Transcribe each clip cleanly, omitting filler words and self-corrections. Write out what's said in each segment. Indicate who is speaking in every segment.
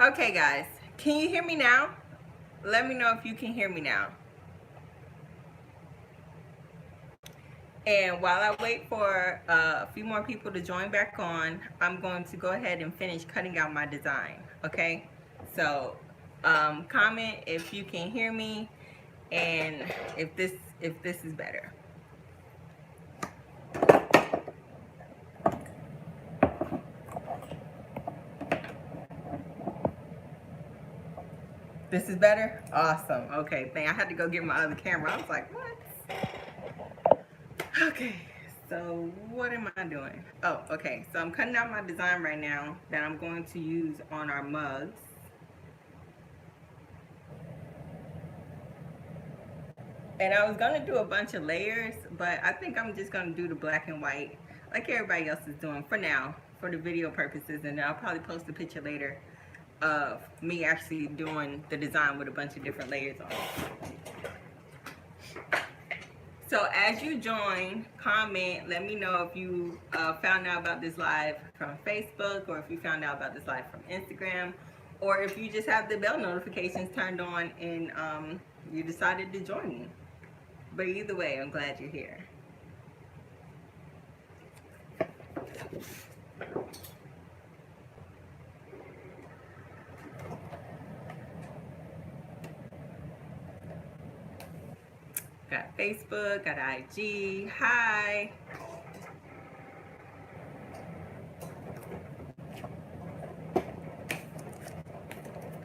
Speaker 1: Okay guys, can you hear me now? Let me know if you can hear me now. And while I wait for a few more people to join back on, I'm going to go ahead and finish cutting out my design, okay? So comment if you can hear me and if this is better. This is better? Awesome. Okay, I had to go get my other camera. I was like, what? Okay, so what am I doing? Oh, okay, so I'm cutting out my design right now that I'm going to use on our mugs. And I was gonna do a bunch of layers, but I think I'm just gonna do the black and white like everybody else is doing for now, for the video purposes, and then I'll probably post a picture later of me actually doing the design with a bunch of different layers on it. So as you join, comment, let me know if you found out about this live from Facebook, or if you found out about this live from Instagram, or if you just have the bell notifications turned on and you decided to join me. But either way, I'm glad you're here. Got Facebook, got IG, hi.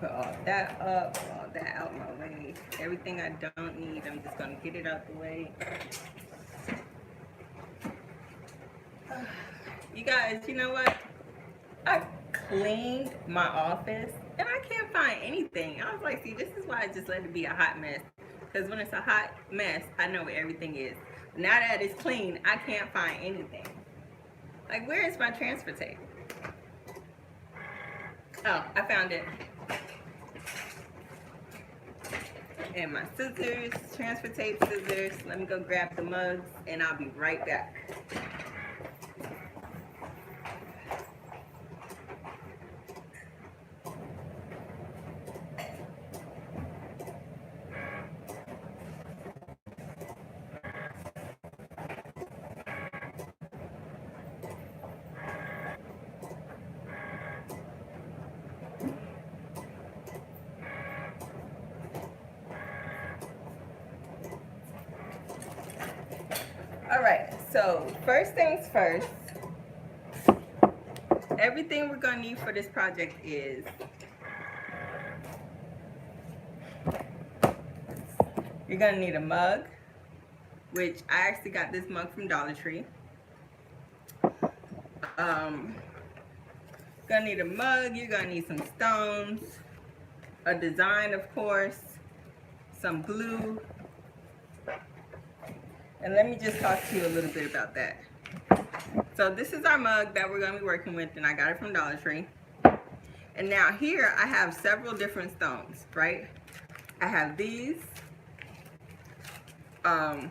Speaker 1: Put all that up, all that out my way. Everything I don't need, I'm just gonna get it out the way. You guys, you know what? I cleaned my office and I can't find anything. I was like, see, this is why I just let it be a hot mess. Because when it's a hot mess, I know where everything is. Now that it's clean, I can't find anything. Like, where is my transfer tape? Oh, I found it. And my scissors, transfer tape scissors. Let me go grab the mugs and I'll be right back. All right, so first things first, everything we're gonna need for this project is you're gonna need a mug, which I actually got this mug from Dollar Tree. Gonna need a mug, you're gonna need some stones, a design of course, some glue, and let me just talk to you a little bit about that. So this is our mug that we're gonna be working with, and I got it from Dollar Tree. And now here I have several different stones, right? I have these. I'm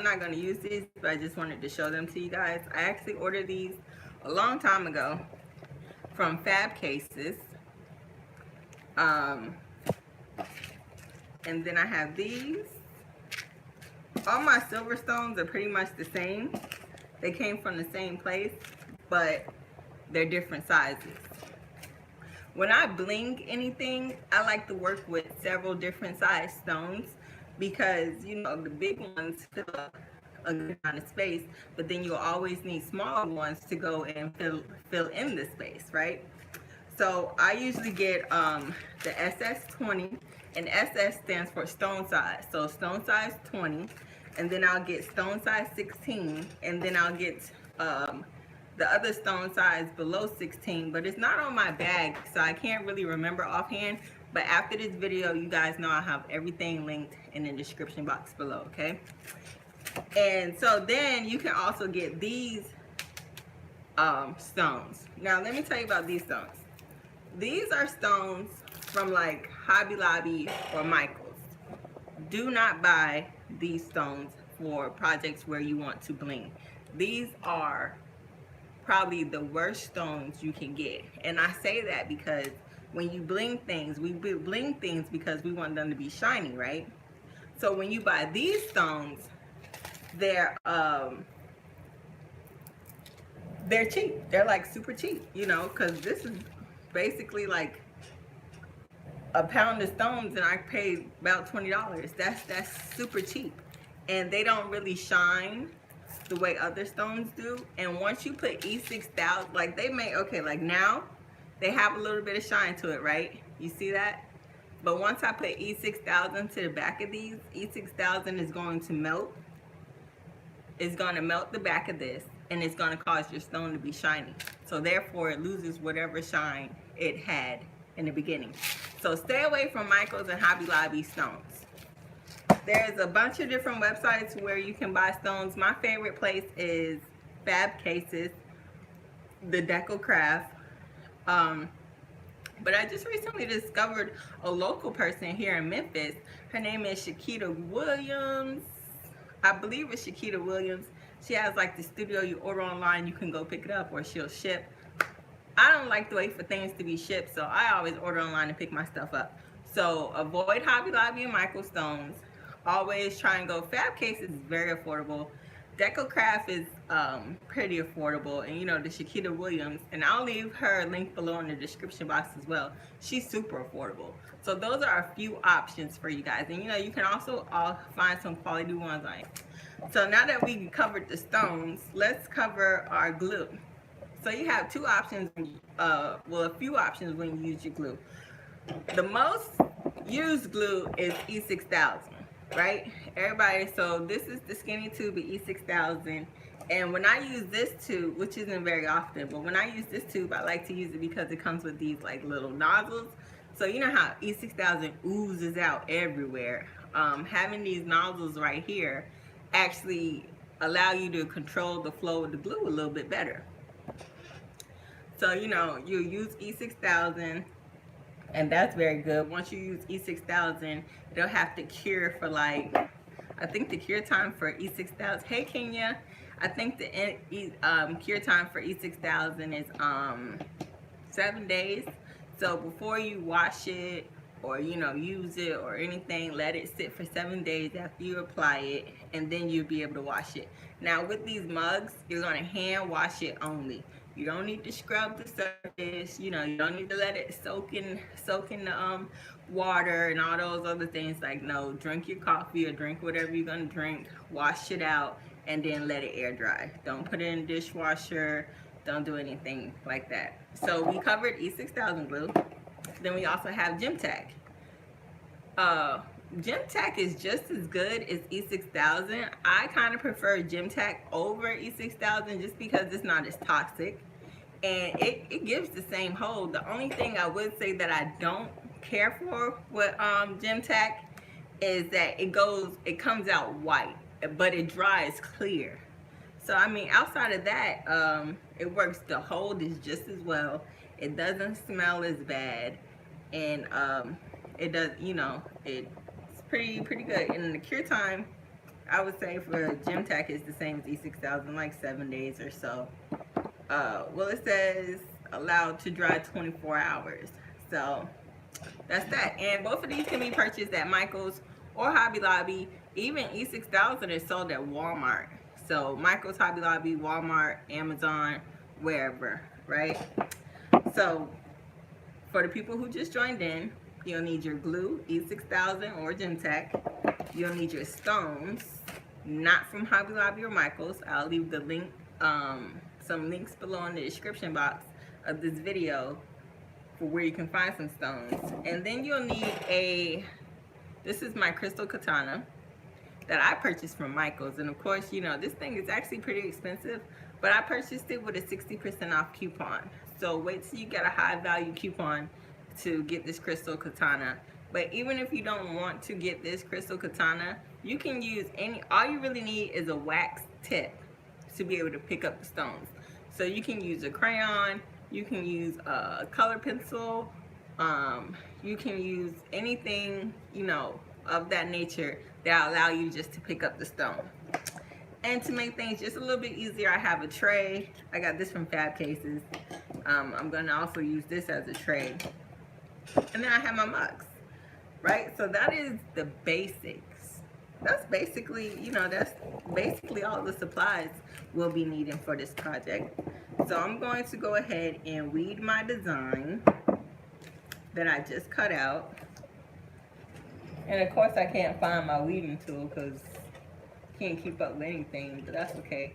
Speaker 1: not going to use these, but I just wanted to show them to you guys. I actually ordered these a long time ago from Fab Cases. And then I have these. All my silver stones are pretty much the same. They came from the same place, but they're different sizes. When I bling anything, I like to work with several different size stones, because you know the big ones fill up a good amount of space, but then you'll always need smaller ones to go and fill in the space, right? So I usually get the SS20, and SS stands for stone size. So stone size 20, and then I'll get stone size 16, and then I'll get the other stone size below 16, but it's not on my bag, so I can't really remember offhand. But after this video, you guys know I have everything linked in the description box below, okay? And so then you can also get these stones. Now let me tell you about these stones. These are stones from like Hobby Lobby or Michael's. Do not buy these stones for projects where you want to bling. These are probably the worst stones you can get. And I say that because when you bling things, we bling things because we want them to be shiny, right? So when you buy these stones, they're cheap. They're like super cheap, you know, because this is basically like a pound of stones, and I paid about $20. That's super cheap, and they don't really shine the way other stones do. And once you put E6000, like they may, okay, like now they have a little bit of shine to it, right? You see that? But once I put E6000 to the back of these, E6000 is going to melt. It's going to melt the back of this, and it's going to cause your stone to be shiny. So therefore, it loses whatever shine it had in the beginning. So stay away from Michaels and Hobby Lobby stones. There's a bunch of different websites where you can buy stones. My favorite place is Fab Cases, the Deco Craft. But I just recently discovered a local person here in Memphis. Her name is Shakita Williams. I believe it's Shakita Williams. She has like the studio. You order online, you can go pick it up, or she'll ship. I don't like to wait for things to be shipped, so I always order online and pick my stuff up. So avoid Hobby Lobby and Michael Stones. Always try and go. Fab Cases is very affordable. Deco Craft is pretty affordable, and you know, the Shakita Williams, and I'll leave her link below in the description box as well. She's super affordable. So those are a few options for you guys, and you know, you can also find some quality ones on it. So now that we covered the stones, let's cover our glue. So you have two options, well, a few options when you use your glue. The most used glue is E6000, right? Everybody, so this is the skinny tube of E6000. And when I use this tube, which isn't very often, but when I use this tube, I like to use it because it comes with these like little nozzles. So you know how E6000 oozes out everywhere. Having these nozzles right here actually allow you to control the flow of the glue a little bit better. So you know, you use E6000, and that's very good. Once you use E6000, it'll have to cure for like, I think the cure time for E6000, hey Kenya, I think the cure time for E6000 is 7 days. So before you wash it or you know, use it or anything, let it sit for 7 days after you apply it, and then you'll be able to wash it. Now with these mugs, you're going to hand wash it only. You don't need to scrub the surface, you know, you don't need to let it soak in the water and all those other things. Like, no, drink your coffee or drink whatever you're gonna drink, wash it out, and then let it air dry. Don't put it in the dishwasher, don't do anything like that. So we covered E6000 glue. Then we also have Gem Tack. Gem Tack is just as good as E6000. I kind of prefer Gem Tack over E6000 just because it's not as toxic, and it gives the same hold. The only thing I would say that I don't care for with Gem Tack is that it comes out white, but it dries clear. So I mean, outside of that, it works. The hold is just as well. It doesn't smell as bad, and it does, you know, it's pretty good. And the cure time, I would say for Gem Tack is the same as E6000, like 7 days or so. Well, it says allowed to dry 24 hours. So that's that. And both of these can be purchased at Michael's or Hobby Lobby. Even E6000 is sold at Walmart. So Michael's, Hobby Lobby, Walmart, Amazon, wherever, right? So for the people who just joined in, you'll need your glue, E6000 or Gem Tack. You'll need your stones, not from Hobby Lobby or Michael's. I'll leave the link, some links below in the description box of this video for where you can find some stones. And then you'll need this is my crystal katana that I purchased from Michael's. And of course, you know, this thing is actually pretty expensive, but I purchased it with a 60% off coupon. So wait till you get a high value coupon to get this crystal katana. But even if you don't want to get this crystal katana, you can use all you really need is a wax tip to be able to pick up the stones. So you can use a crayon, you can use a color pencil, you can use anything, you know, of that nature that allow you just to pick up the stone. And to make things just a little bit easier, I have a tray. I got this from Fab Cases. I'm gonna also use this as a tray. And then I have my mugs, right? So that is the basics. That's basically, that's basically all the supplies we'll be needing for this project. So I'm going to go ahead and weed my design that I just cut out. And of course I can't find my weeding tool because I can't keep up with anything, but that's okay.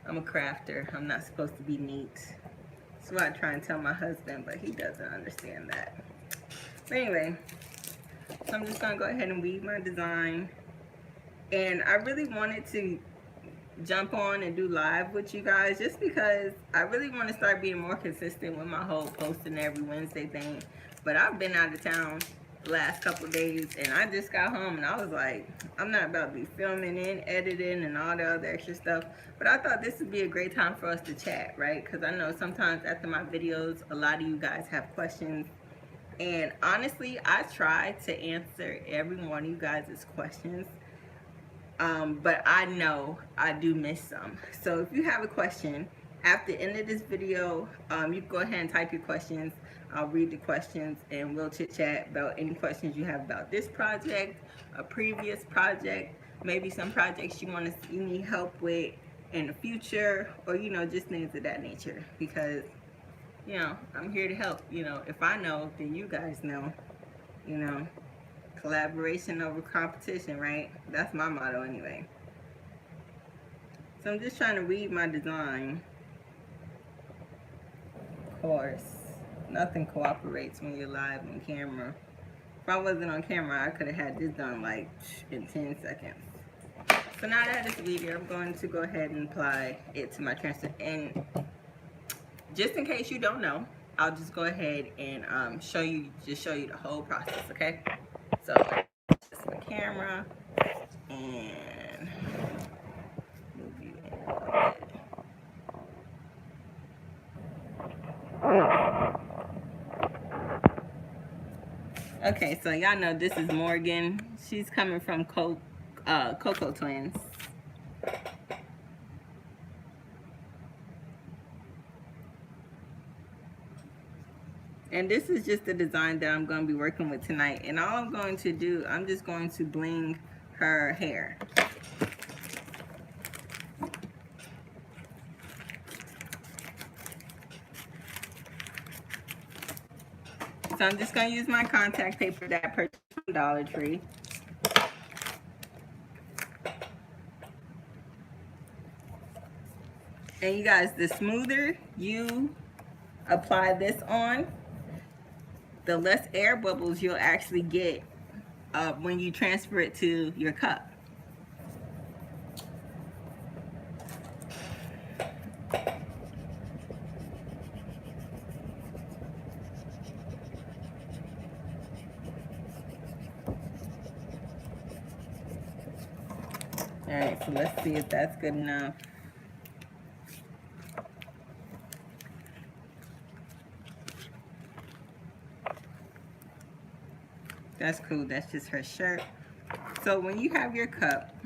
Speaker 1: I'm a crafter. I'm not supposed to be neat. That's what I try and tell my husband, but he doesn't understand that. But anyway, so I'm just gonna go ahead and weed my design. And I really wanted to jump on and do live with you guys just because I really want to start being more consistent with my whole posting every Wednesday thing. But I've been out of town the last couple of days and I just got home and I was like, I'm not about to be filming and editing and all the other extra stuff. But I thought this would be a great time for us to chat, right? Because I know sometimes after my videos, a lot of you guys have questions. And honestly, I try to answer every one of you guys' questions. But I know I do miss some. So if you have a question, after the end of this video, you can go ahead and type your questions. I'll read the questions and we'll chit chat about any questions you have about this project, a previous project, maybe some projects you want to see me help with in the future, or just things of that nature. Because I'm here to help. If I know, then you guys know. Collaboration over competition, right? That's my motto anyway. So I'm just trying to read my design. Of course, nothing cooperates when you're live on camera. If I wasn't on camera, I could have had this done like in 10 seconds. So now that it's video, I'm going to go ahead and apply it to my transfer. And just in case you don't know, I'll just go ahead and show you the whole process, okay? So this is my camera and move you in a little bit. Okay, so y'all know this is Morgan. She's coming from Cocoa Twins. And this is just the design that I'm going to be working with tonight. And all I'm going to do, I'm just going to bling her hair. So I'm just going to use my contact paper that I purchased from Dollar Tree. And you guys, the smoother you apply this on, the less air bubbles you'll actually get when you transfer it to your cup. All right, so let's see if that's good enough. That's cool. That's just her shirt. So when you have your cup,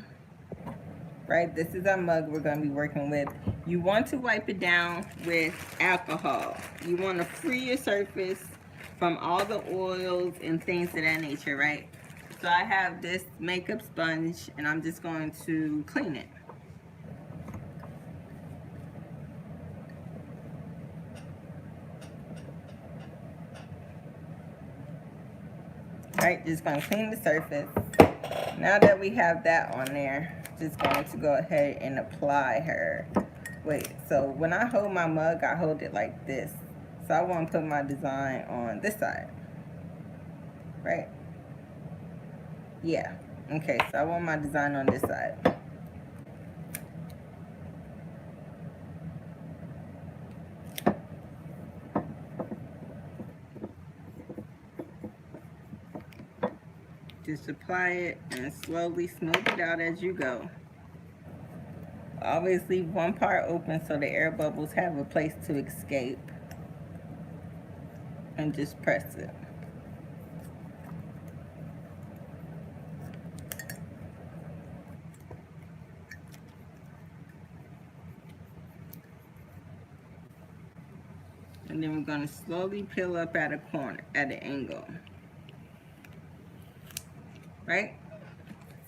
Speaker 1: right, this is our mug we're going to be working with. You want to wipe it down with alcohol. You want to free your surface from all the oils and things of that nature, right? So I have this makeup sponge and I'm just going to clean it. Right, just going to clean the surface. Now that we have that on there, just going to go ahead and apply her. Wait, so when I hold my mug, I hold it like this. So I want to put my design on this side. Right? Yeah. Okay, so I want my design on this side. Just apply it and slowly smooth it out as you go. Always leave one part open so the air bubbles have a place to escape. And just press it. And then we're going to slowly peel up at a corner, at an angle. Right?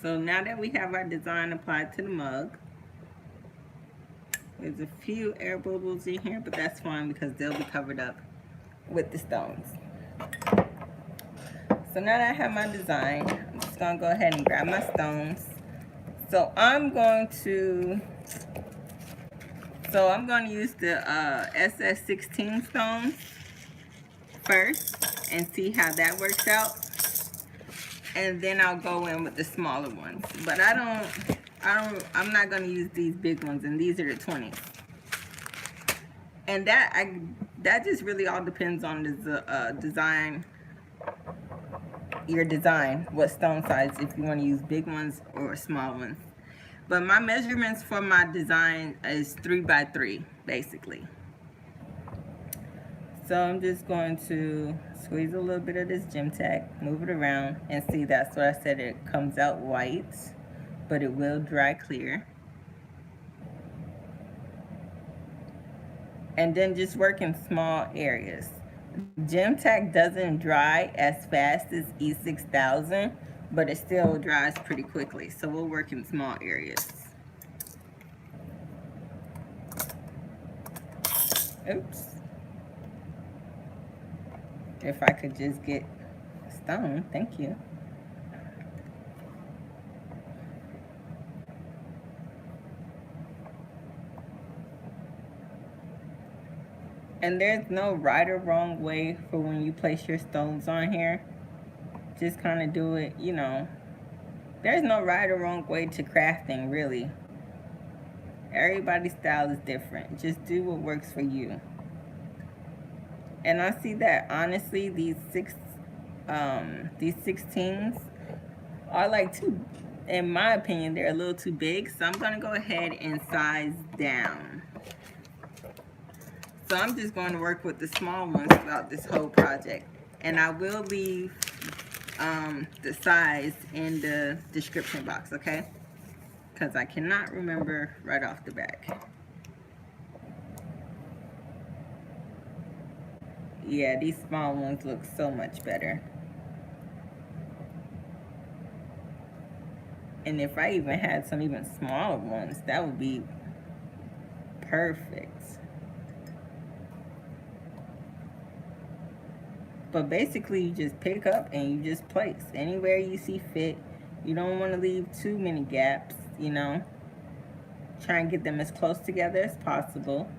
Speaker 1: So now that we have our design applied to the mug, there's a few air bubbles in here, but that's fine because they'll be covered up with the stones. So now that I have my design, I'm just going to go ahead and grab my stones. So I'm going to use the SS16 stones first and see how that works out. And then I'll go in with the smaller ones. But I'm not going to use these big ones, and these are the 20s. And that just really all depends on the design, your design, what stone size, if you want to use big ones or small ones. But my measurements for my design is 3 by 3, basically. So I'm just going to squeeze a little bit of this gem tack, move it around, and see, that's what I said, it comes out white, but it will dry clear. And then just work in small areas. Gem tack doesn't dry as fast as E6000, but it still dries pretty quickly. So we'll work in small areas. Oops. If I could just get a stone, thank you. And there's no right or wrong way for when you place your stones on here. Just kind of do it, you know. There's no right or wrong way to crafting, really. Everybody's style is different. Just do what works for you. And I see that, honestly, these 16s are like too, in my opinion, they're a little too big. So I'm going to go ahead and size down. So I'm just going to work with the small ones throughout this whole project. And I will leave the size in the description box, okay? Because I cannot remember right off the back. Yeah, these small ones look so much better. And if I even had some even smaller ones, that would be perfect. But basically, you just pick up and you just place anywhere you see fit. You don't want to leave too many gaps, you know. Try and get them as close together as possible.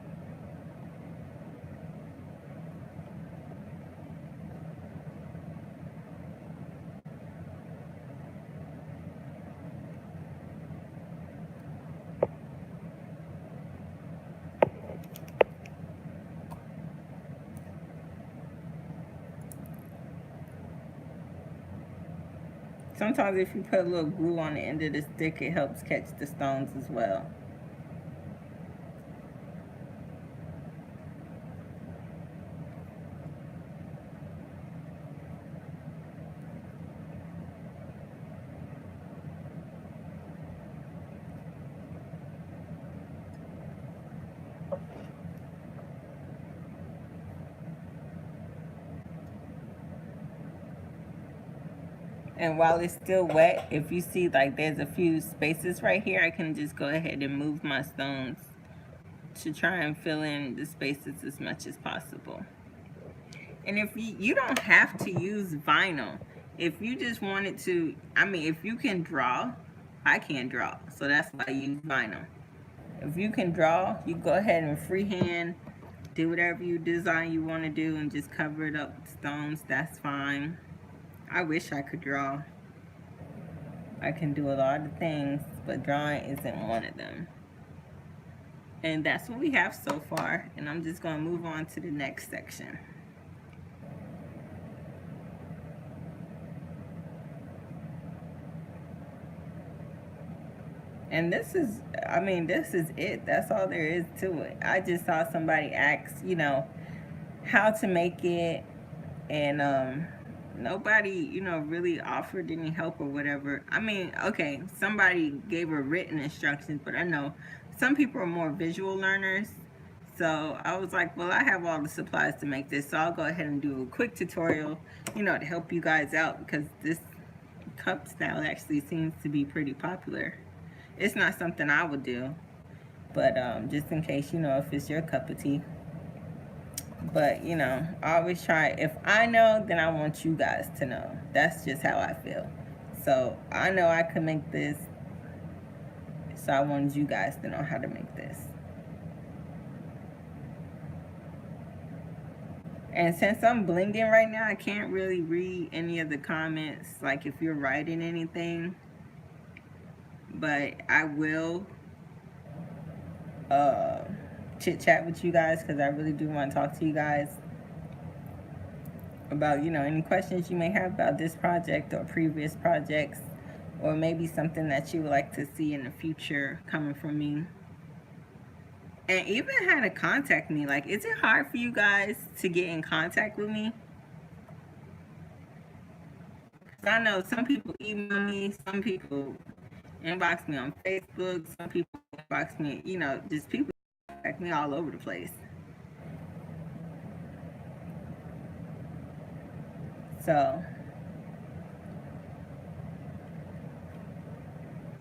Speaker 1: Sometimes if you put a little glue on the end of the stick, it helps catch the stones as well. And while it's still wet, if you see like there's a few spaces right here, I can just go ahead and move my stones to try and fill in the spaces as much as possible. And if you don't have to use vinyl. If you just wanted to, I mean, if you can draw, I can't draw. So that's why I use vinyl. If you can draw, you go ahead and freehand, do whatever you design you want to do and just cover it up with stones, that's fine. I wish I could draw. I can do a lot of things, but drawing isn't one of them. And that's what we have so far. And I'm just going to move on to the next section. And this is, I mean, this is it. That's all there is to it. I just saw somebody ask, you know, how to make it. And nobody, you know, really offered any help or whatever. I mean, okay, somebody gave her written instructions, but I know some people are more visual learners. So I was like, well, I have all the supplies to make this, so I'll go ahead and do a quick tutorial, you know, to help you guys out, because this cup style actually seems to be pretty popular. It's not something I would do, but just in case, you know, if it's your cup of tea. But, you know, I always try, if I know, then I want you guys to know. That's just how I feel. So I know I can make this, so I wanted you guys to know how to make this. And since I'm blinging right now, I can't really read any of the comments, like if you're writing anything. But I will chit-chat with you guys, because I really do want to talk to you guys about, you know, any questions you may have about this project or previous projects, or maybe something that you would like to see in the future coming from me. And even how to contact me. Like, is it hard for you guys to get in contact with me? Because I know some people email me, some people inbox me on Facebook, some people inbox me, you know, just people contact me all over the place. So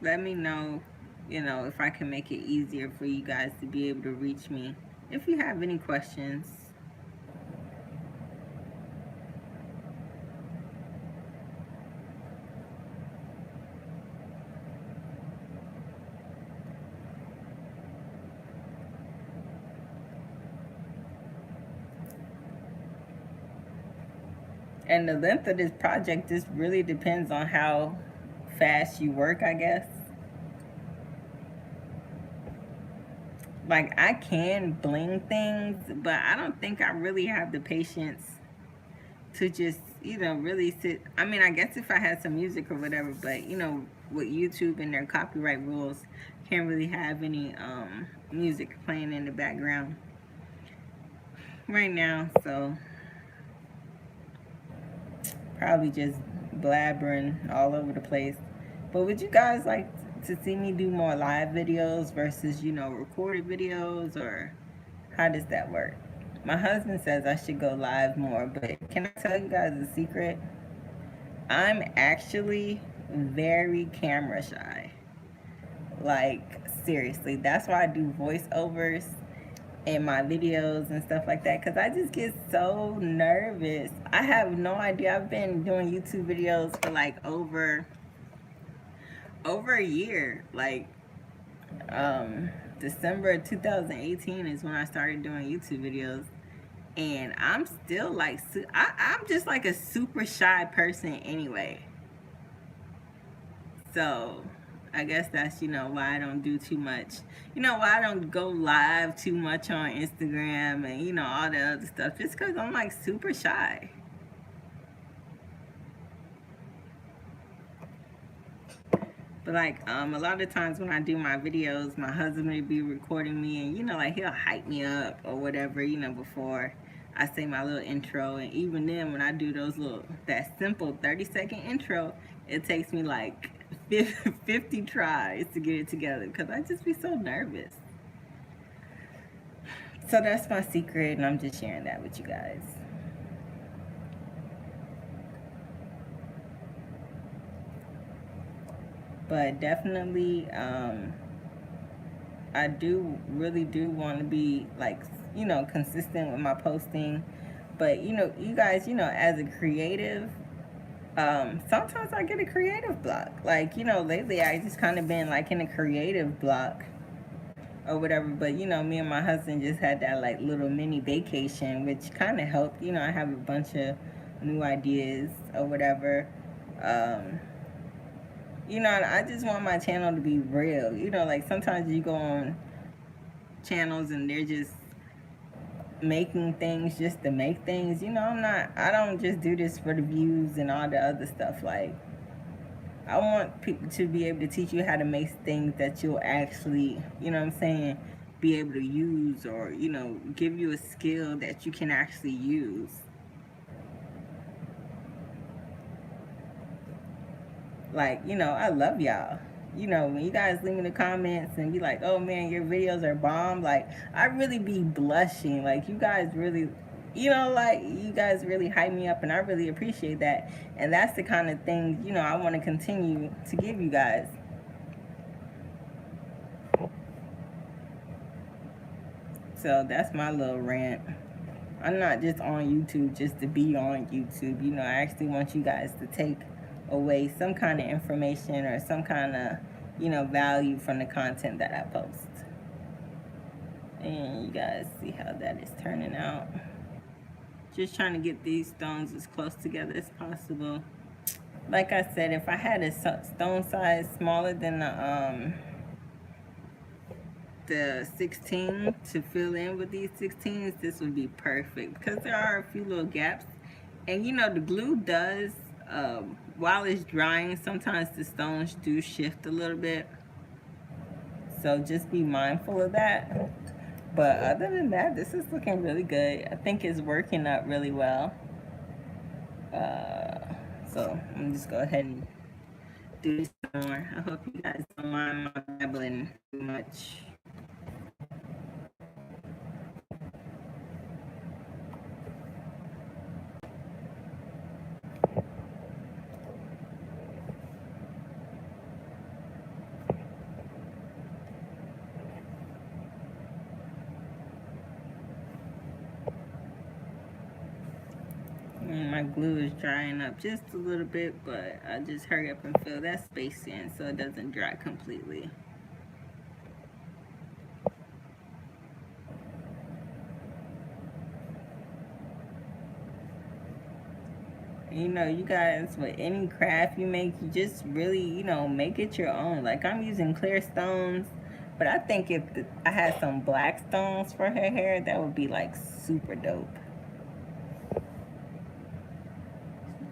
Speaker 1: let me know, you know, if I can make it easier for you guys to be able to reach me if you have any questions. And the length of this project just really depends on how fast you work, I guess. Like, I can bling things, but I don't think I really have the patience to just, you know, really sit. I mean, I guess if I had some music or whatever, but, you know, with YouTube and their copyright rules, can't really have any music playing in the background right now. So probably just blabbering all over the place. But would you guys like to see me do more live videos versus, you know, recorded videos, or how does that work? My husband says I should go live more, but can I tell you guys a secret? I'm actually very camera shy. Like, seriously, that's why I do voiceovers in my videos and stuff like that, because I just get so nervous. I have no idea. I've been doing YouTube videos for like over a year. Like, December 2018 is when I started doing YouTube videos, and I'm still like, I'm just like a super shy person anyway. So I guess that's, you know, why I don't do too much, you know, why I don't go live too much on Instagram and, you know, all the other stuff, just because I'm like super shy. But like, a lot of times when I do my videos, my husband may be recording me, and, you know, like, he'll hype me up or whatever, you know, before I say my little intro. And even then, when I do that simple 30-second intro, it takes me like 50 tries to get it together, because I just be so nervous. So that's my secret, and I'm just sharing that with you guys. But definitely, I really do want to be, like, you know, consistent with my posting. But, you know, you guys, you know, as a creative, sometimes I get a creative block. Like, you know, lately I just kind of been like in a creative block or whatever. But, you know, me and my husband just had that like little mini vacation, which kind of helped. You know, I have a bunch of new ideas or whatever. You know, I just want my channel to be real. You know, like, sometimes you go on channels and they're just making things just to make things. You know, I don't just do this for the views and all the other stuff. Like, I want people to be able to teach you how to make things that you'll actually, you know what I'm saying, be able to use, or, you know, give you a skill that you can actually use. Like, you know, I love y'all. you know, when you guys leave me the comments and be like, oh man, your videos are bomb, like, I really be blushing. Like, you guys really, you know, like, you guys really hype me up, and I really appreciate that. And that's the kind of thing, you know, I want to continue to give you guys. So that's my little rant. I'm not just on YouTube just to be on YouTube. You know, I actually want you guys to take away some kind of information or some kind of, you know, value from the content that I post. And you guys see how that is turning out. Just trying to get these stones as close together as possible. Like I said, if I had a stone size smaller than the 16 to fill in with these 16s, this would be perfect, because there are a few little gaps. And you know, the glue does, while it's drying, sometimes the stones do shift a little bit, so just be mindful of that. But other than that, this is looking really good. I think it's working out really well. So I'm just go ahead and do some more. I hope you guys don't mind my babbling too much. My glue is drying up just a little bit, but I just hurry up and fill that space in so it doesn't dry completely. You know, you guys, with any craft you make, you just really, you know, make it your own. Like, I'm using clear stones, but I think if I had some black stones for her hair, that would be like super dope.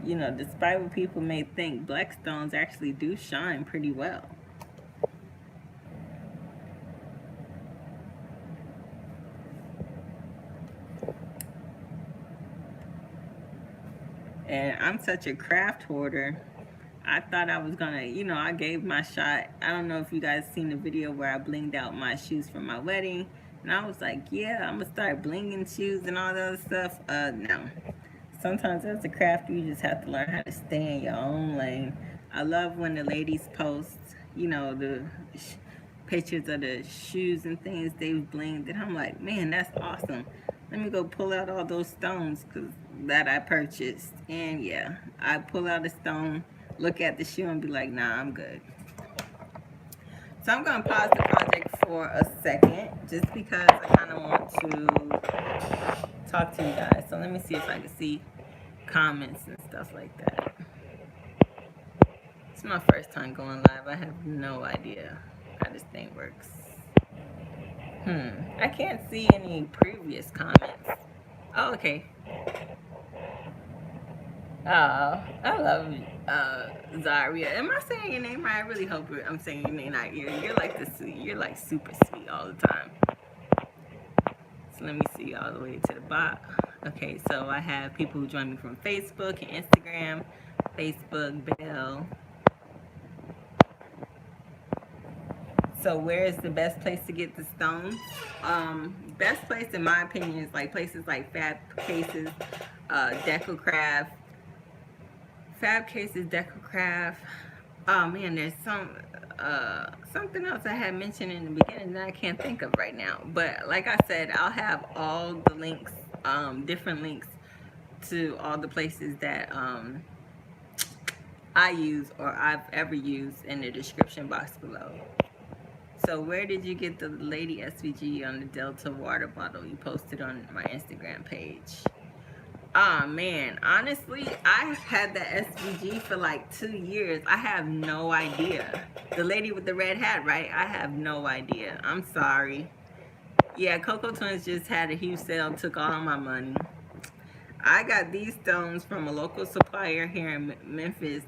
Speaker 1: You know, despite what people may think, black stones actually do shine pretty well. And I'm such a craft hoarder. I thought I was gonna, you know, I gave my shot. I don't know if you guys seen the video where I blinged out my shoes for my wedding. And I was like, yeah, I'm gonna start blinging shoes and all that other stuff. No. Sometimes as a crafter, you just have to learn how to stay in your own lane. I love when the ladies post, you know, the pictures of the shoes and things they've blinged. And I'm like, man, that's awesome. Let me go pull out all those stones that I purchased. And yeah, I pull out a stone, look at the shoe, and be like, nah, I'm good. So I'm going to pause the project for a second, just because I kind of want to talk to you guys. So let me see if I can see comments and stuff like that. It's my first time going live. I have no idea how this thing works. I can't see any previous comments. Oh, okay. I love Zaria. Am I saying your name right? I really hope I'm saying your name right. You're like you're like super sweet all the time. So let me see all the way to the bottom. Okay, so I have people who join me from Facebook and Instagram. Facebook, Bell. So where is the best place to get the stones? Best place in my opinion is like places like Fab Cases, DecoCraft. Fab Cases, DecoCraft. Oh man, there's something else I had mentioned in the beginning that I can't think of right now. But like I said, I'll have all the links, different links to all the places that I use or I've ever used in the description box below. So where did you get the Lady SVG on the Delta water bottle you posted on my Instagram page? Oh man, honestly, I had that SVG for like 2 years. I have no idea. The lady with the red hat, right? I have no idea. I'm sorry. Yeah, Coco Twins just had a huge sale, took all my money. I got these stones from a local supplier here in Memphis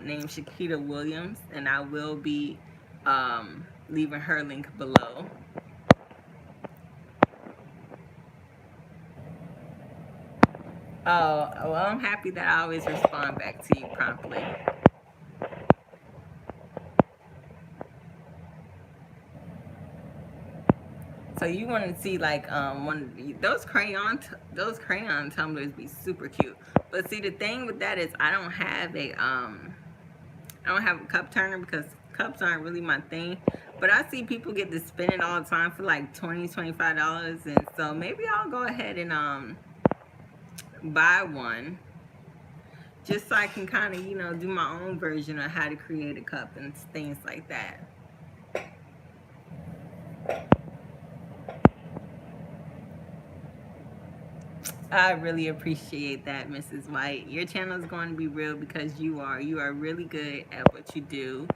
Speaker 1: named Shakita Williams, and I will be leaving her link below. Oh, well, I'm happy that I always respond back to you promptly. So you want to see like those crayon tumblers be super cute. But see, the thing with that is I don't have a cup turner because cups aren't really my thing. But I see people get to spend it all the time for like $20, $25, and so maybe I'll go ahead and buy one just so I can kind of, do my own version of how to create a cup and things like that. I really appreciate that, Mrs. White. Your channel is going to be real because you are really good at what you do.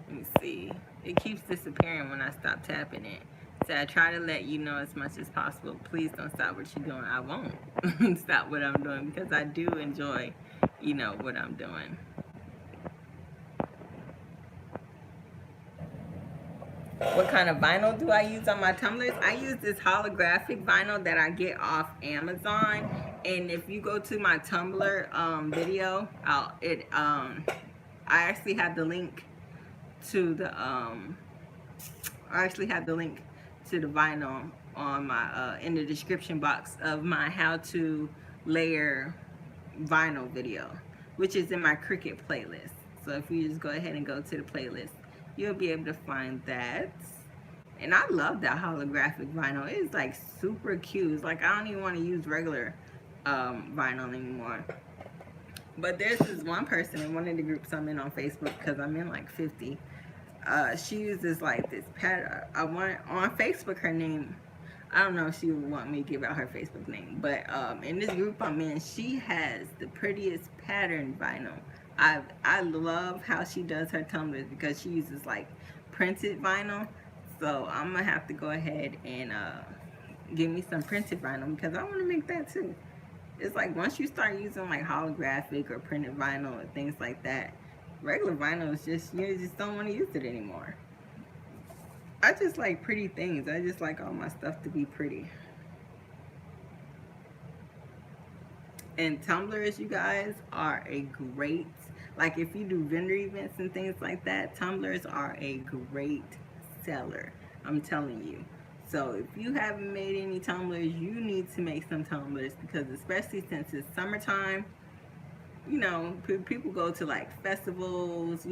Speaker 1: Let me see. It keeps disappearing when I stop tapping it. So I try to let you know as much as possible. Please don't stop what you're doing. I won't stop what I'm doing because I do enjoy, what I'm doing. What kind of vinyl do I use on my tumblers? I use this holographic vinyl that I get off Amazon. And if you go to my Tumblr video, I actually have the link to the vinyl on my in the description box of my how to layer vinyl video, which is in my Cricut playlist. So if you just go ahead and go to the playlist, you'll be able to find that. And I love that holographic vinyl. It's like super cute. It's like I don't even want to use regular vinyl anymore. But there's this one person in one of the groups I'm in on Facebook, because I'm in like 50. She uses like this pattern. On Facebook, her name, I don't know if she would want me to give out her Facebook name, but in this group I'm in, she has the prettiest pattern vinyl. I love how she does her tumblers because she uses like printed vinyl. So I'm gonna have to go ahead and give me some printed vinyl because I want to make that too. It's like once you start using like holographic or printed vinyl and things like that, regular vinyl is just, you just don't want to use it anymore. I just like pretty things. I just like all my stuff to be pretty. And tumblers, you guys, are a great, like if you do vendor events and things like that, tumblers are a great seller. I'm telling you. So if you haven't made any tumblers, you need to make some tumblers because especially since it's summertime, people go to like festivals,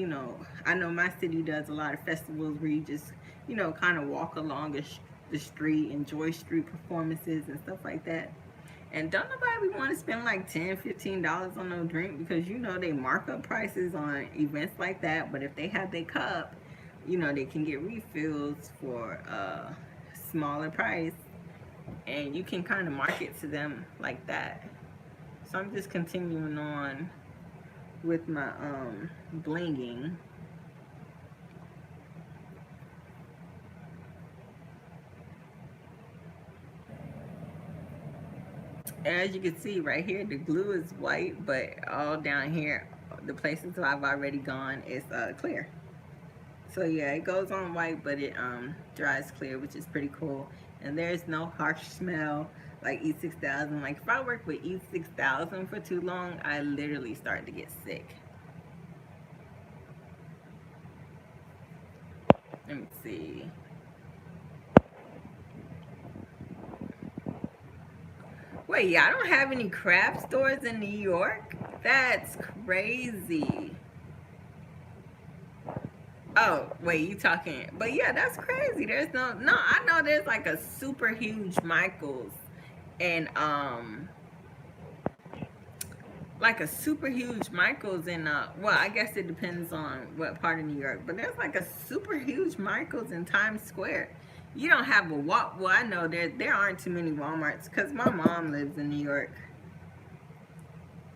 Speaker 1: I know my city does a lot of festivals where you just, kind of walk along the street, enjoy street performances and stuff like that. And don't nobody want to spend like $10, $15 on no drink because they mark up prices on events like that. But if they have their cup, they can get refills for a smaller price, and you can kind of market to them like that. So I'm just continuing on with my blinging. And as you can see right here, the glue is white, but all down here, the places where I've already gone, is clear. So yeah, it goes on white, but it dries clear, which is pretty cool. And there's no harsh smell like E6000. Like if I work with E6000 for too long, I literally start to get sick. Let me see. Wait, yeah, I don't have any craft stores in New York? That's crazy. Oh, wait, you talking, but yeah, that's crazy. There's no, I know there's like a super huge Michael's and, like a super huge Michael's in, well, I guess it depends on what part of New York, but there's like a super huge Michael's in Times Square. You don't have a well, I know there aren't too many Walmarts because my mom lives in New York.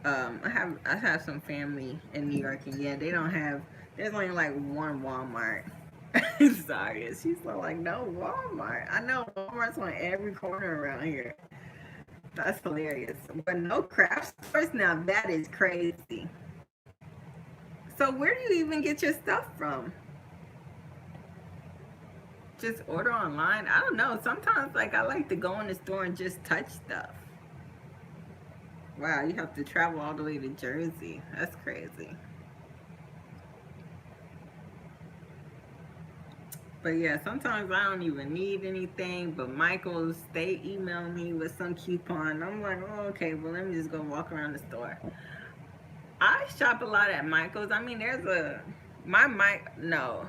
Speaker 1: I have some family in New York, and yeah, they don't have, there's only like one Walmart. Sorry, she's like, no Walmart. I know Walmart's on every corner around here. That's hilarious. But no craft stores? Now that is crazy. So where do you even get your stuff from? Just order online? I don't know. Sometimes like I like to go in the store and just touch stuff. Wow, you have to travel all the way to Jersey. That's crazy. But yeah, sometimes I don't even need anything, but Michael's, they email me with some coupon. I'm like, oh, okay, well, let me just go walk around the store. I shop a lot at Michael's. I mean, there's a, no.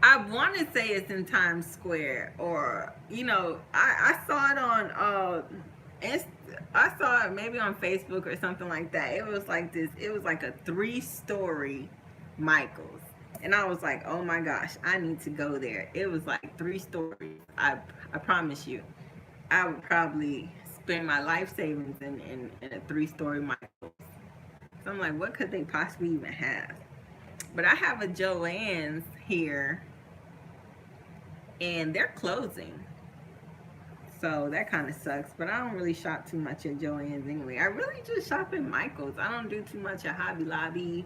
Speaker 1: I want to say it's in Times Square, or, I saw it on, I saw it maybe on Facebook or something like that. It was like this, it was like a 3-story Michael's. And I was like, oh my gosh, I need to go there. It was like 3 stories. I promise you, I would probably spend my life savings in a 3-story Michael's. So I'm like, what could they possibly even have? But I have a Joann's here, and they're closing. So that kind of sucks. But I don't really shop too much at Joann's anyway. I really just shop at Michael's. I don't do too much at Hobby Lobby.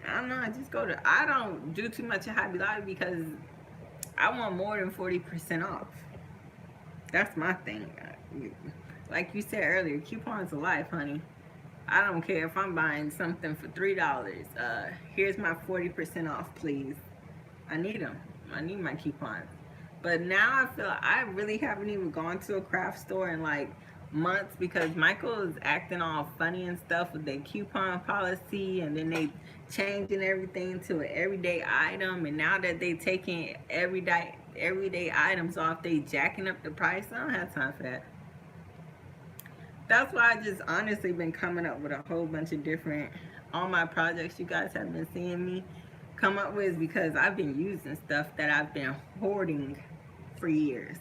Speaker 1: I don't know. I don't do too much at Hobby Lobby because I want more than 40% off. That's my thing. Like you said earlier, coupons are life, honey. I don't care if I'm buying something for $3. Here's my 40% off, please. I need them. I need my coupons. But now I feel I really haven't even gone to a craft store in like months, because Michael is acting all funny and stuff with their coupon policy, and then they changing everything to an everyday item, and now that they taking everyday items off, they jacking up the price. I don't have time for that. That's why I just honestly been coming up with a whole bunch of different, all my projects you guys have been seeing me come up with, because I've been using stuff that I've been hoarding for years.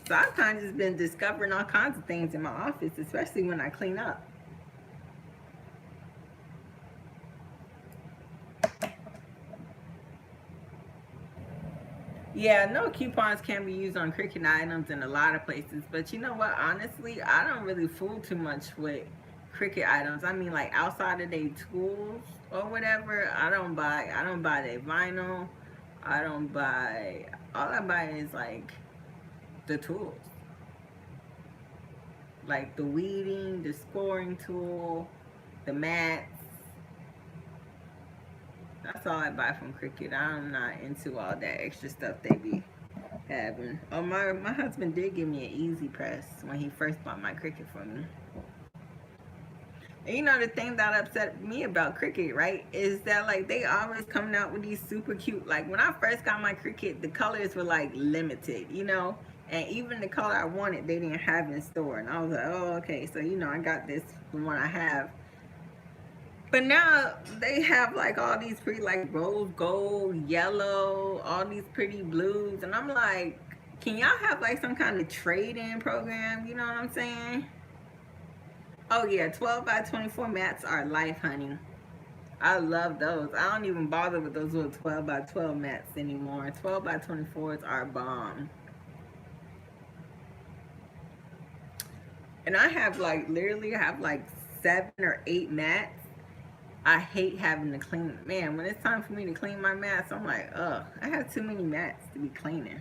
Speaker 1: So I've kind of just been discovering all kinds of things in my office, especially when I clean up. Yeah, no, coupons can be used on Cricut items in a lot of places, but you know what? Honestly, I don't really fool too much with Cricut items. I mean, like outside of their tools or whatever, I don't buy their vinyl. I don't buy. All I buy is like the tools, like the weeding, the scoring tool, the mats. That's all I buy from Cricut. I'm not into all that extra stuff they be having. Oh, my husband did give me an easy press when he first bought my Cricut for me. And you know the thing that upset me about Cricut, right, is that like they always coming out with these super cute, like when I first got my Cricut, the colors were like limited, and even the color I wanted, they didn't have in store. And I was like, oh, okay, so I got this from what I have. But now they have like all these pretty like rose gold, yellow, all these pretty blues. And I'm like, can y'all have like some kind of trade-in program? You know what I'm saying? Oh yeah, 12 by 24 mats are life, honey. I love those. I don't even bother with those little 12 by 12 mats anymore. 12 by 24s are bomb. And I have like, literally have like 7 or 8 mats. I hate having to clean. Man, when it's time for me to clean my mats, I'm like, ugh, I have too many mats to be cleaning.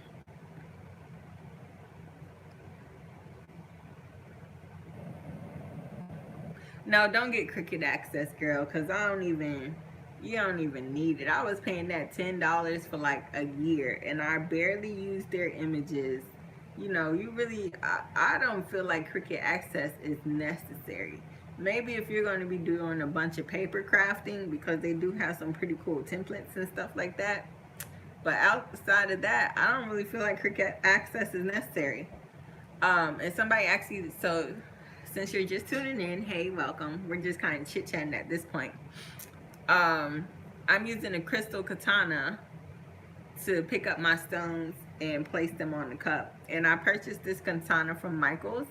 Speaker 1: No, don't get Cricut Access, girl, because you don't even need it. I was paying that $10 for like a year, and I barely used their images. I don't feel like Cricut Access is necessary. Maybe if you're going to be doing a bunch of paper crafting, because they do have some pretty cool templates and stuff like that. But outside of that, I don't really feel like Cricut Access is necessary. And somebody asked you, so since you're just tuning in, hey, welcome. We're just kind of chit-chatting at this point. I'm using a crystal katana to pick up my stones and place them on the cup. And I purchased this katana from Michael's,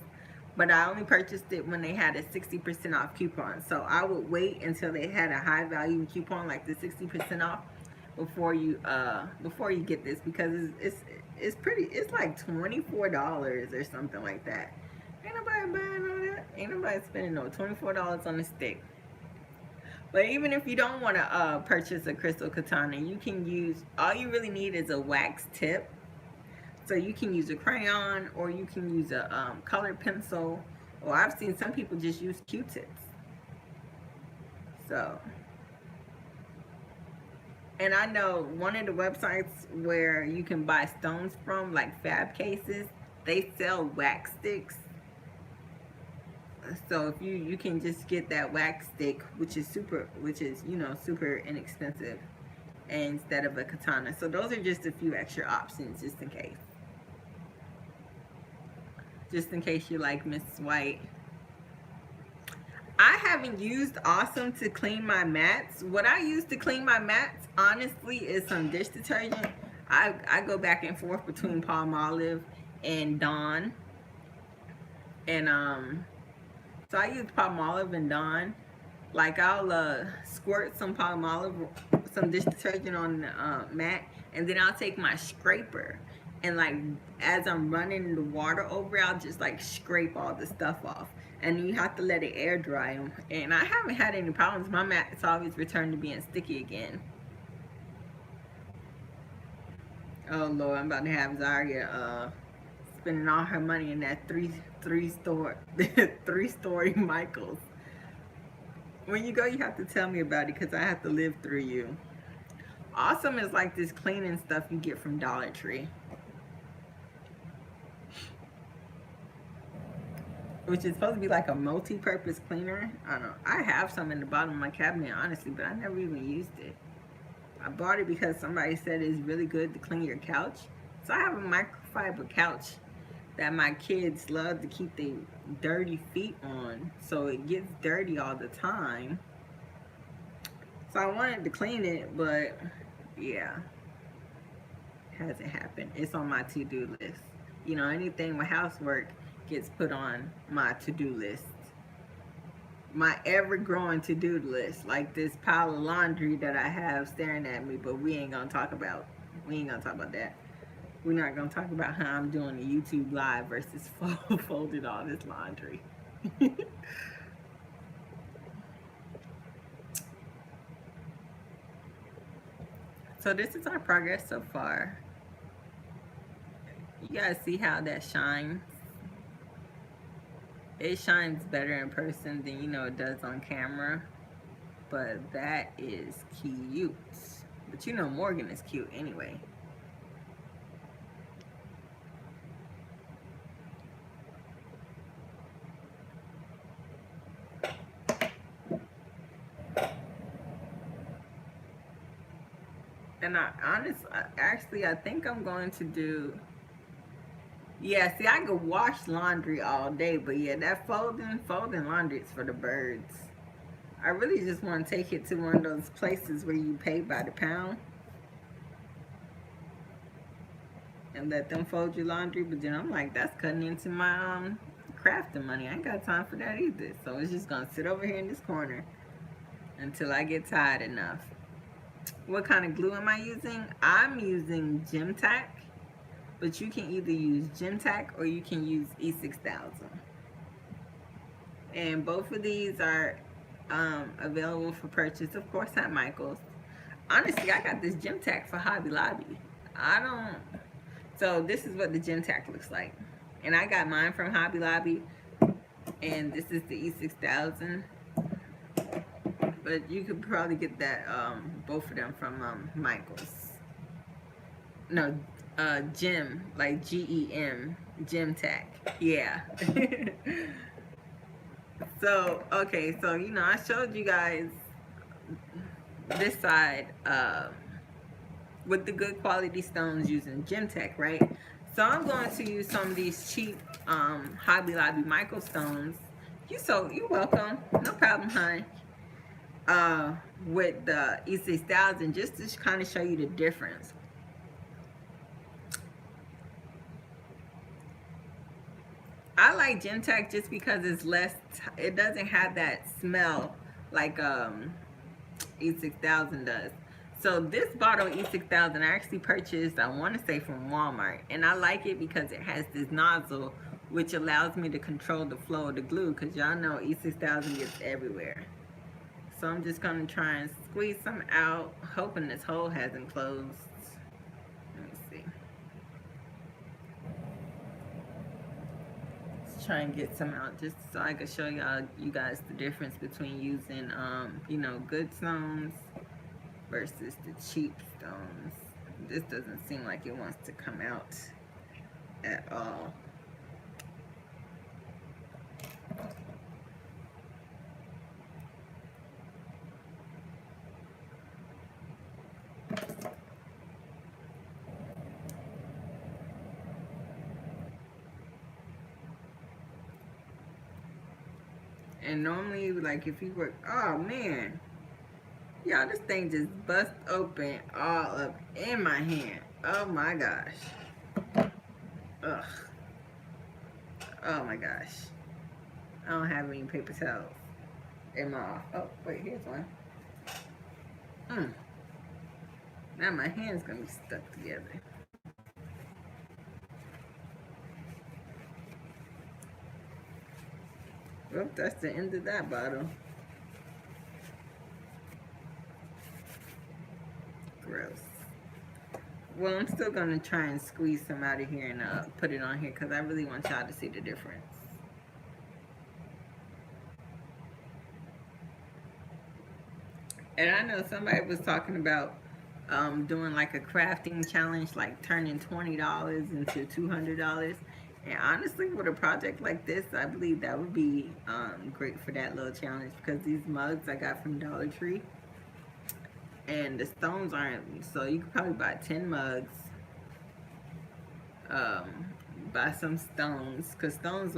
Speaker 1: but I only purchased it when they had a 60% off coupon. So I would wait until they had a high value coupon, like the 60% off, before you get this, because it's pretty. It's like $24 or something like that. Ain't nobody buying all that. Ain't nobody spending no $24 on a stick. But even if you don't want to purchase a crystal katana, you can use, all you really need is a wax tip. So you can use a crayon, or you can use a colored pencil, or I've seen some people just use Q-tips. So And I know one of the websites where you can buy stones from, like fab cases, they sell wax sticks. So if you can just get that wax stick, which is super inexpensive, instead of a katana. So those are just a few extra options, just in case you like Miss White. I haven't used Awesome to clean my mats. What I use to clean my mats, honestly, is some dish detergent. I go back and forth between Palmolive and Dawn. And so I use Palmolive and Dawn. Like I'll squirt some Palmolive, some dish detergent on the mat, and then I'll take my scraper and like as I'm running the water over, I'll just like scrape all the stuff off. And you have to let it air dry them. And I haven't had any problems. My mat's always returned to being sticky again. Oh Lord, I'm about to have Zarya spending all her money in that three-story Michaels. When you go, you have to tell me about it because I have to live through you. Awesome is like this cleaning stuff you get from Dollar Tree, which is supposed to be like a multi-purpose cleaner. I don't know. I have some in the bottom of my cabinet, honestly, but I never even used it. I bought it because somebody said it's really good to clean your couch. So I have a microfiber couch that my kids love to keep their dirty feet on, so it gets dirty all the time. So I wanted to clean it, but yeah, it hasn't happened. It's on my to-do list. You know, anything with housework gets put on my to-do list. My ever-growing to-do list, like this pile of laundry that I have staring at me, but we ain't gonna talk about that. We're not gonna talk about how I'm doing a YouTube live versus folding all this laundry. So this is our progress so far. You guys see how that shines? It shines better in person than it does on camera. But that is cute. But Morgan is cute anyway. And I think I'm going to do, yeah, see, I could wash laundry all day, but yeah, that folding laundry is for the birds. I really just want to take it to one of those places where you pay by the pound and let them fold your laundry, but then I'm like, that's cutting into my crafting money. I ain't got time for that either. So it's just gonna sit over here in this corner until I get tired enough. What kind of glue am I using? I'm using Gem Tack, but you can either use Gem Tack or you can use E6000. And both of these are available for purchase, of course, at Michael's. Honestly, I got this Gem Tack for Hobby Lobby. So this is what the Gem Tack looks like. And I got mine from Hobby Lobby. And this is the E6000. But you could probably get that, both of them from Michael's. No, Gem, like Gem, Gem Tack. Yeah. So, okay, so, I showed you guys this side with the good quality stones using Gem Tack, right? So I'm going to use some of these cheap Hobby Lobby Michael stones. You're welcome. No problem, honey. With the E6000, just to kind of show you the difference. I like Gem Tack just because it's less, it doesn't have that smell like E6000 does. So this bottle E6000 I actually purchased, I want to say from Walmart, and I like it because it has this nozzle which allows me to control the flow of the glue, because y'all know E6000 gets everywhere. So I'm just going to try and squeeze some out, hoping this hole hasn't closed. Let me see. Let's try and get some out just so I can show you guys the difference between using, good stones versus the cheap stones. This doesn't seem like it wants to come out at all. And normally, like if you work, oh man, y'all, this thing just bust open all up in my hand. Oh my gosh. Ugh. Oh my gosh. I don't have any paper towels in my, oh wait, here's one. Now my hand's gonna be stuck together. Well, that's the end of that bottle. Gross. Well, I'm still gonna try and squeeze some out of here and put it on here because I really want y'all to see the difference. And I know somebody was talking about doing like a crafting challenge, like turning $20 into $200. And honestly, with a project like this, I believe that would be great for that little challenge because these mugs I got from Dollar Tree. And the stones aren't, so you could probably buy 10 mugs, buy some stones, because stones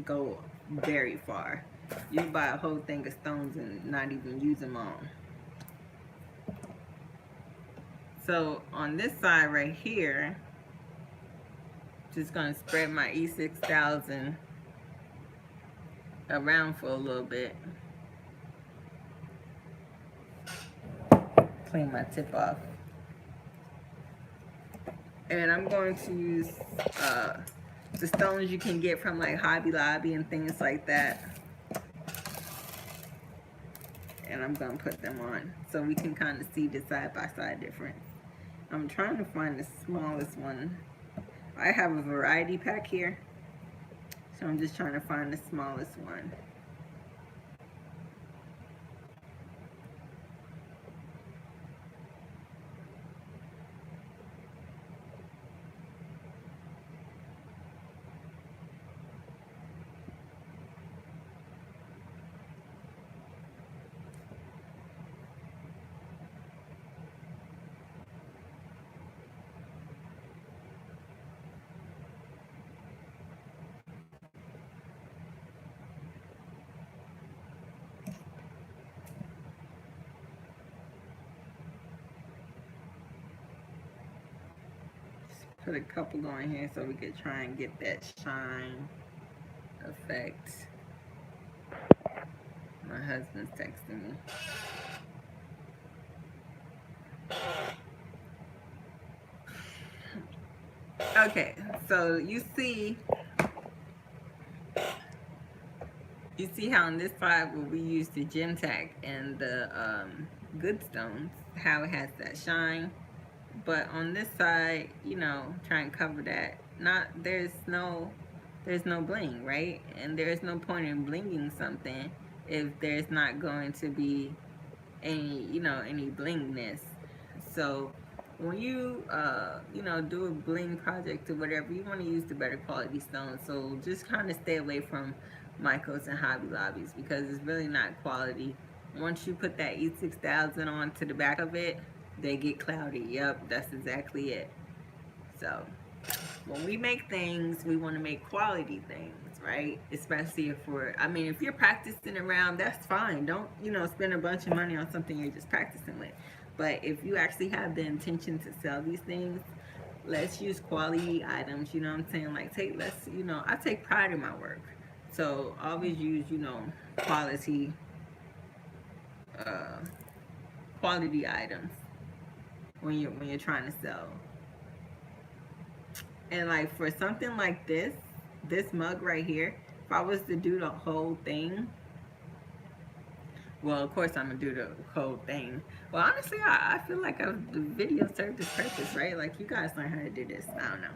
Speaker 1: go very far. You buy a whole thing of stones and not even use them all. So on this side right here, just gonna spread my E6000 around for a little bit. Clean my tip off. And I'm going to use the stones you can get from like Hobby Lobby and things like that. And I'm gonna put them on so we can kind of see the side by side difference. I'm trying to find the smallest one. I have a variety pack here, so I'm just trying to find the smallest one. Put a couple on here so we could try and get that shine effect. My husband's texting me. Okay, so you see how on this side where we use the gem tag and the good stones, how it has that shine. But on this side, you know, try and cover that. There's no bling, right? And there's no point in blinging something if there's not going to be any, you know, any blingness. So when you do a bling project or whatever, you want to use the better quality stones. So just kind of stay away from Michaels and Hobby Lobbies because it's really not quality. Once you put that E6000 onto the back of it, they get cloudy. Yep, that's exactly it. So when we make things, we want to make quality things, right? Especially if you're practicing around, that's fine. Don't, spend a bunch of money on something you're just practicing with. But if you actually have the intention to sell these things, let's use quality items, you know what I'm saying? Like I take pride in my work. So always use, quality items when you're trying to sell. And like for something like this mug right here, if I was to do the whole thing, well, of course I'm gonna do the whole thing. Well, honestly, I feel like the video served its purpose, right? Like you guys learn how to do this. I don't know.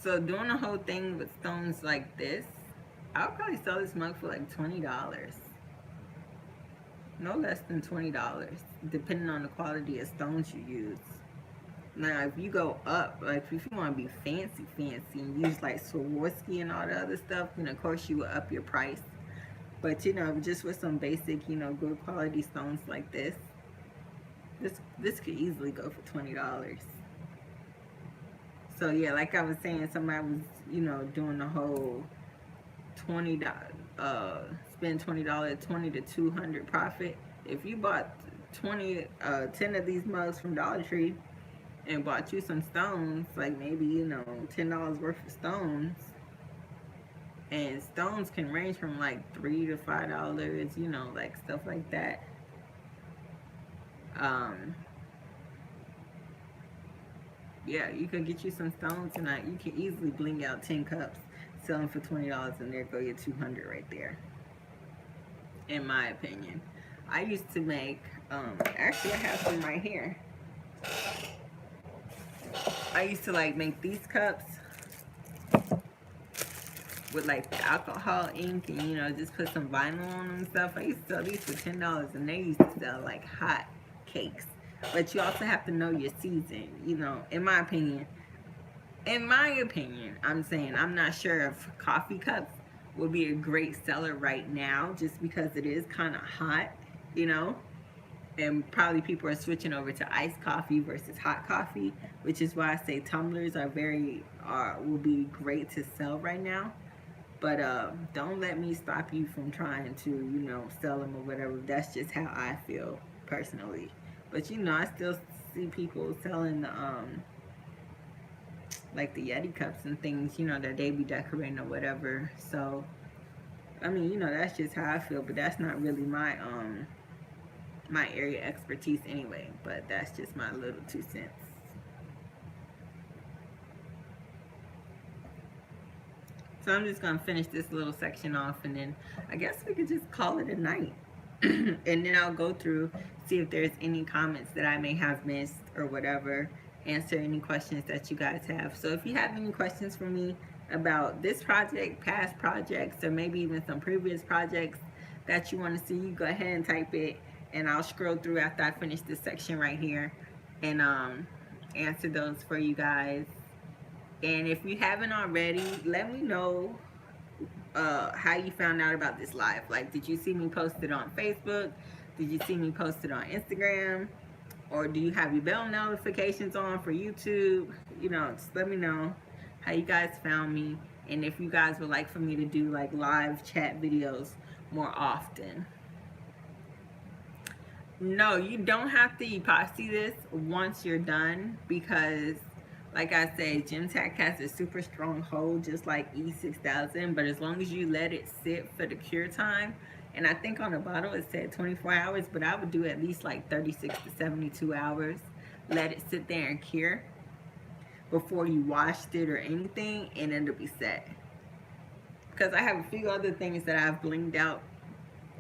Speaker 1: So doing the whole thing with stones like this, I'll probably sell this mug for like $20. no less than $20, depending on the quality of stones you use. Now, if you go up, like if you want to be fancy, fancy, and use like Swarovski and all the other stuff, then of course you will up your price. But you know, just with some basic, you know, good quality stones like this could easily go for $20. So yeah, like I was saying, somebody was, you know, doing the whole $20, spend $20, 20 to 200 profit. If you bought 10 of these mugs from Dollar Tree and bought you some stones, like maybe, you know, $10 worth of stones, and stones can range from like $3 to $5, you know, like stuff like that. Yeah, you could get you some stones tonight. You can easily bling out 10 cups, sell them for $20, and there go your 200 right there. In my opinion, I used to make. Actually, I have some right here. I used to like make these cups with like the alcohol ink and, you know, just put some vinyl on them and stuff. I used to sell these for $10, and they used to sell like hot cakes. But you also have to know your season, you know, in my opinion. In my opinion, I'm saying I'm not sure if coffee cups would be a great seller right now, just because it is kind of hot, you know. And probably people are switching over to iced coffee versus hot coffee, which is why I say tumblers will be great to sell right now. But don't let me stop you from trying to, you know, sell them or whatever. That's just how I feel personally. But you know, I still see people selling the like the Yeti cups and things, you know, that they be decorating or whatever. So I mean, you know, that's just how I feel. But that's not really my area expertise anyway. But that's just my little 2 cents. So I'm just gonna finish this little section off, and then I guess we could just call it a night. And then I'll go through, see if there's any comments that I may have missed or whatever, answer any questions that you guys have. So if you have any questions for me about this project, past projects, or maybe even some previous projects that you want to see, you go ahead and type it, and I'll scroll through after I finish this section right here and answer those for you guys. And if you haven't already, let me know how you found out about this live. Like, did you see me post it on Facebook? Did you see me post it on Instagram? Or do you have your bell notifications on for YouTube? You know, just let me know how you guys found me, and if you guys would like for me to do like live chat videos more often. No, you don't have to epoxy this once you're done, because like I said, Gem Tack has a super strong hold, just like E6000, but as long as you let it sit for the cure time, and I think on the bottle it said 24 hours, but I would do at least like 36 to 72 hours. Let it sit there and cure before you washed it or anything, and it'll be set. Because I have a few other things that I've blinged out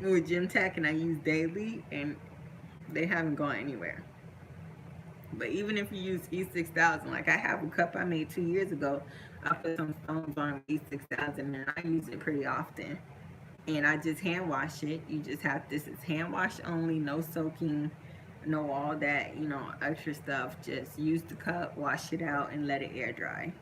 Speaker 1: with Gem Tack and I use daily, and they haven't gone anywhere. But even if you use E6000, like I have a cup I made 2 years ago, I put some stones on E6000 and I use it pretty often. And I just hand wash it. You just have, this is hand wash only, no soaking, no all that, you know, extra stuff. Just use the cup, wash it out, and let it air dry.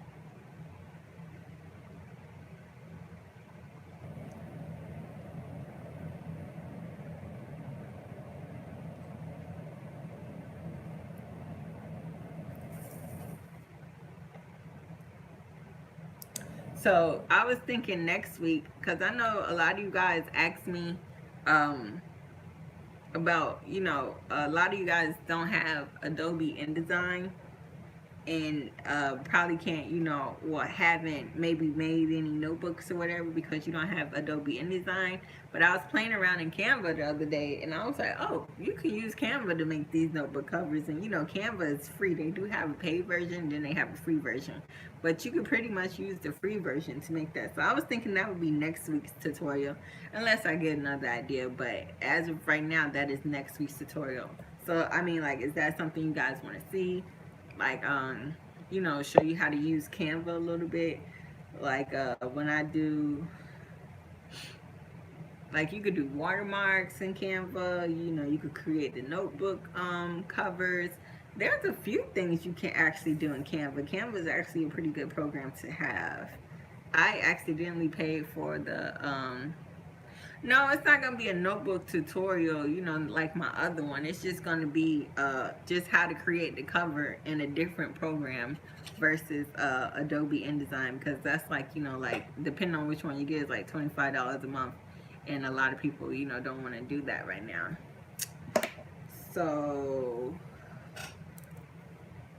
Speaker 1: So I was thinking next week, because I know a lot of you guys ask me about, you know, a lot of you guys don't have Adobe InDesign, and probably can't, you know, or haven't maybe made any notebooks or whatever because you don't have Adobe InDesign. But I was playing around in Canva the other day, and I was like, oh, you can use Canva to make these notebook covers. And you know, Canva is free. They do have a paid version, then they have a free version, but you can pretty much use the free version to make that. So I was thinking that would be next week's tutorial, unless I get another idea. But as of right now, that is next week's tutorial. So I mean, like, is that something you guys want to see? Like, you know, show you how to use Canva a little bit. Like, when I do, Like you could do watermarks in Canva, you know, you could create the notebook covers. There's a few things you can actually do in Canva. Canva is actually a pretty good program to have. I accidentally paid for the no, it's not gonna be a notebook tutorial, you know, like my other one. It's just gonna be just how to create the cover in a different program versus Adobe InDesign, because that's like, you know, like depending on which one you get, is like $25 a month, and a lot of people, you know, don't want to do that right now. So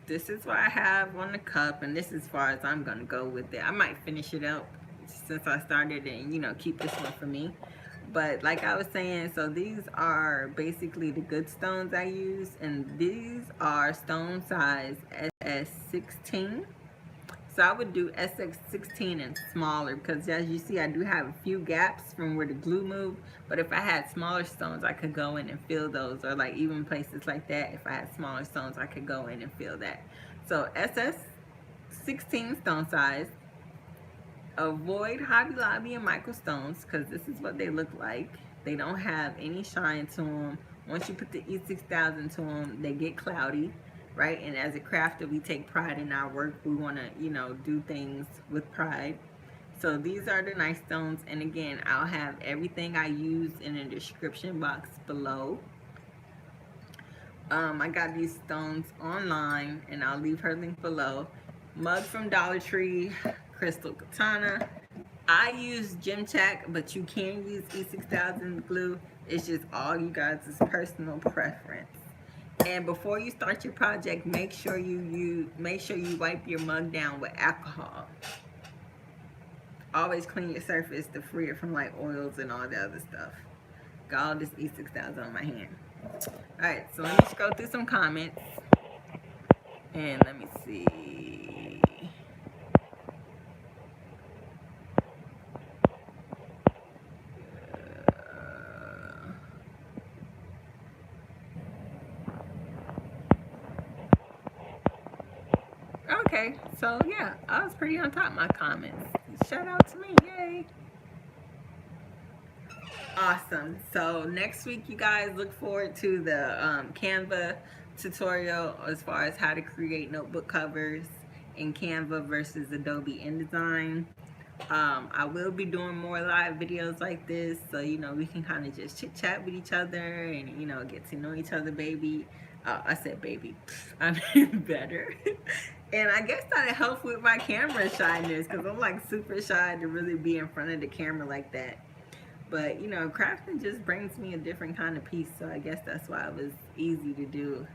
Speaker 1: this is what I have on the cup, and this is as far as I'm gonna go with it. I might finish it up since I started, and you know, keep this one for me. But like I was saying, so these are basically the good stones I use, and these are stone size SS16. So I would do SS16 and smaller, because as you see, I do have a few gaps from where the glue moved. But if I had smaller stones, I could go in and fill those, or like even places like that, if I had smaller stones, I could go in and fill that. So SS16 stone size. Avoid Hobby Lobby and micro stones, because this is what they look like. They don't have any shine to them. Once you put the E6000 to them, they get cloudy, right? And as a crafter, we take pride in our work. We want to, you know, do things with pride. So these are the nice stones, and again, I'll have everything I use in the description box below. I got these stones online, and I'll leave her link below. Mug from Dollar Tree, crystal katana. I use Chit-chat, but you can use E6000 glue. It's just all you guys' personal preference. And before you start your project, make sure you wipe your mug down with alcohol. Always clean your surface to free it from like oils and all the other stuff. Got all this E6000 on my hand. Alright, so let me scroll through some comments. And let me see. Okay, so yeah, I was pretty on top of my comments. Shout out to me, yay. Awesome. So next week, you guys, look forward to the Canva tutorial as far as how to create notebook covers in Canva versus Adobe InDesign. I will be doing more live videos like this, so you know, we can kind of just chit chat with each other and, you know, get to know each other, baby. I said baby, I mean better. And I guess that helps with my camera shyness, because I'm like super shy to really be in front of the camera like that. But you know, crafting just brings me a different kind of peace, so I guess that's why it was easy to do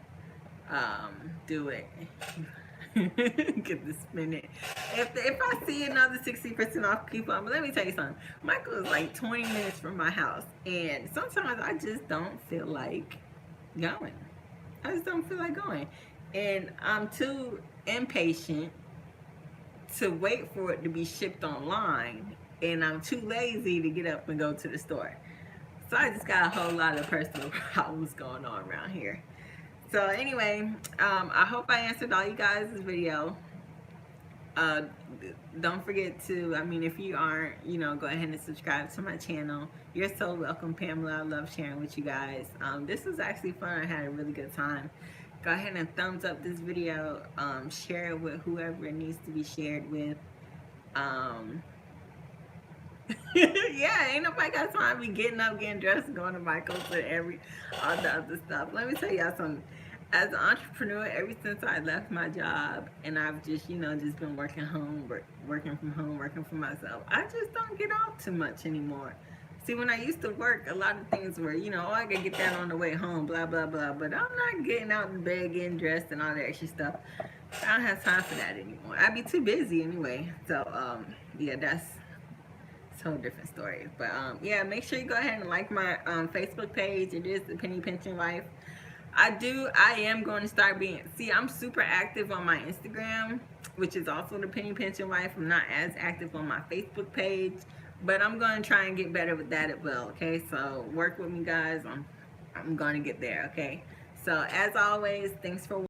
Speaker 1: it. Get this minute. If I see another 60% off coupon, but let me tell you something. Michael is like 20 minutes from my house, and sometimes I just don't feel like going. I just don't feel like going, and I'm too impatient to wait for it to be shipped online, and I'm too lazy to get up and go to the store. So I just got a whole lot of personal problems going on around here. So anyway, I hope I answered all you guys' video. Don't forget to, I mean, if you aren't, you know, go ahead and subscribe to my channel. You're so welcome, Pamela. I love sharing with you guys. This was actually fun. I had a really good time. Go ahead and thumbs up this video. Share it with whoever it needs to be shared with. Yeah, ain't nobody got time to be getting up, getting dressed, and going to Michael's and all the other stuff. Let me tell y'all something. As an entrepreneur, ever since I left my job, and I've just, you know, just been working from home, working for myself, I just don't get off too much anymore. See, when I used to work, a lot of things were, you know, oh, I gotta get that on the way home, blah, blah, blah. But I'm not getting out in bed, getting dressed, and all that extra stuff. I don't have time for that anymore. I'd be too busy anyway. So, yeah, that's a whole different story. But, yeah, make sure you go ahead and like my Facebook page. It is The Penny Pinching Wife. I am going to start I'm super active on my Instagram, which is also The Penny Pinching Wife. I'm not as active on my Facebook page, but I'm going to try and get better with that as well, okay? So work with me, guys. I'm going to get there, okay? So as always, thanks for watching.